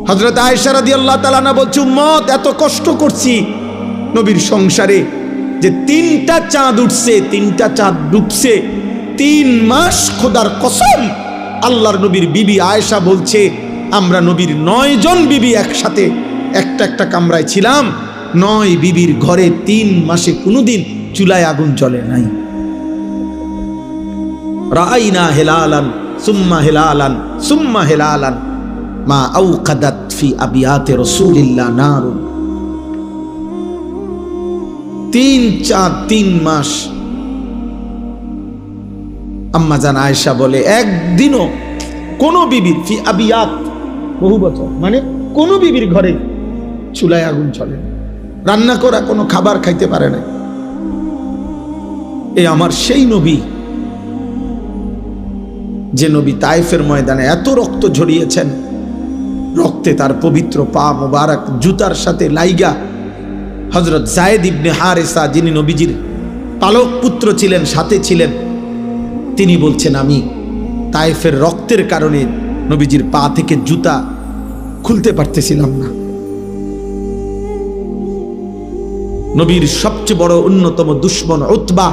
হযরত আয়েশা রাদিয়াল্লাহু তাআলা আনহা বলছে, উম্মত এত কষ্ট করছি নবীর সংসারে যে 3টা চাঁদ উঠছে, 3টা চাঁদ ডুবছে, 3 মাস খোদার কসম। আল্লাহর নবীর বিবি আয়েশা বলছে, আমরা নবীর 9 জন বিবি একসাথে একটা কামরায় ছিলাম। 9 বিবির ঘরে 3 মাসে কোনোদিন চুলায় আগুন জ্বলে নাই। রাআইনা হিলালান সুম্মা হিলালান সুম্মা হিলালান মা আওকাদাত ফি আবিয়াতে রাসূলিল্লাহ নারুন। 3 চাঁদ 3 মাস। আম্মা জান আয়েশা বলে, একদিনও কোন বিবির ফি আবিয়াত বহু বছর মানে কোন বিবির ঘরে চুলায় আগুন জ্বলে, রান্না করা কোনো খাবার খাইতে পারে না। এ আমার সেই নবী, যে নবী তায়েফের ময়দানে এত রক্ত ঝরিয়েছেন, রক্তে তার পবিত্র পা মোবারক জুতার সাথে লাইগা। হযরত যায়েদ ইবনে হারেসা, যিনি নবীজির পালক পুত্র ছিলেন, সাথে ছিলেন, তিনি বলছেন, আমি তায়েফের রক্তের কারণে নবীজির পা থেকে জুতা খুলতে পারতেছিলাম না। নবীর সবচেয়ে বড় অন্যতম দুশমন উতবা,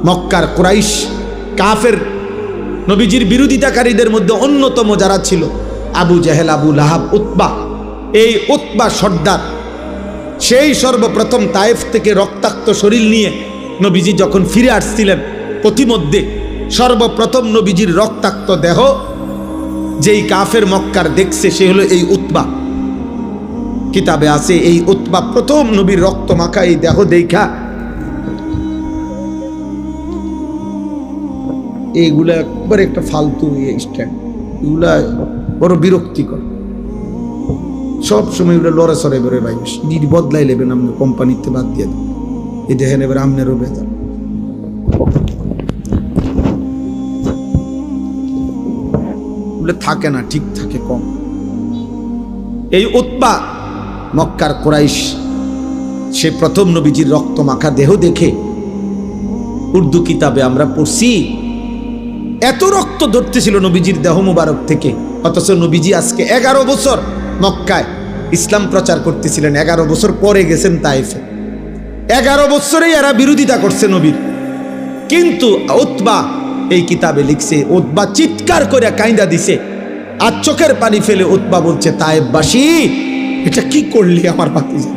মক্কার কুরাইশ কাফের নবীজির বিরোধিতাকারীদের মধ্যে অন্যতম যারা ছিল, আবু জেহেল, আবু লাহাব, উতবা। এই উতবা সর্দার, সেই সর্বপ্রথম তায়েফ থেকে রক্তাক্ত শরীর নিয়ে নবীজি যখন ফিরে আসছিলেন, পথিমধ্যে সর্বপ্রথম নবীজির রক্তাক্ত দেহ যেই কাফের মক্কার দেখছে, সে হলো এই উতবা। কিতাবে আছে, এই উতবা প্রথম নবীর রক্ত মাখা এই দেহ দেখা এইগুলা একবার একটা ফালতু স্ট্যান্ড, এগুলা বড় বিরক্তিকর। সব সময় এগুলো লড়ে সরে বেরোয় ভাই, বদলাই নেবেন আপনি, কোম্পানিতে বাদ দিয়ে দেন। এই দেখেন এবার আমনেরও বেতন থাকে না, ঠিক থাকে কম। এই উতবা মক্কার কুরাইশ, সে প্রথম নবীজির রক্ত মাখা দেহ দেখে, উর্দু কিতাবে আমরা পড়ছি, এত রক্ত ধরতেছিল নবীজির দেহ মুবারক থেকে, অথচ নবীজি আজকে 11 বছর মক্কায় ইসলাম প্রচার করতেছিলেন। 11 বছর পরে গেছেন তায়েফে। 11 বছরেই এরা বিরোধিতা করছে নবীর। কিন্তু উতবা এই কিতাবে লিখছে, উতবা চিৎকার করে কাইন্দা দিছে, আর চোখের পানি ফেলে উতবা বলছে, তায়েফবাসী এটা কি করলি আমার ভাতিজা,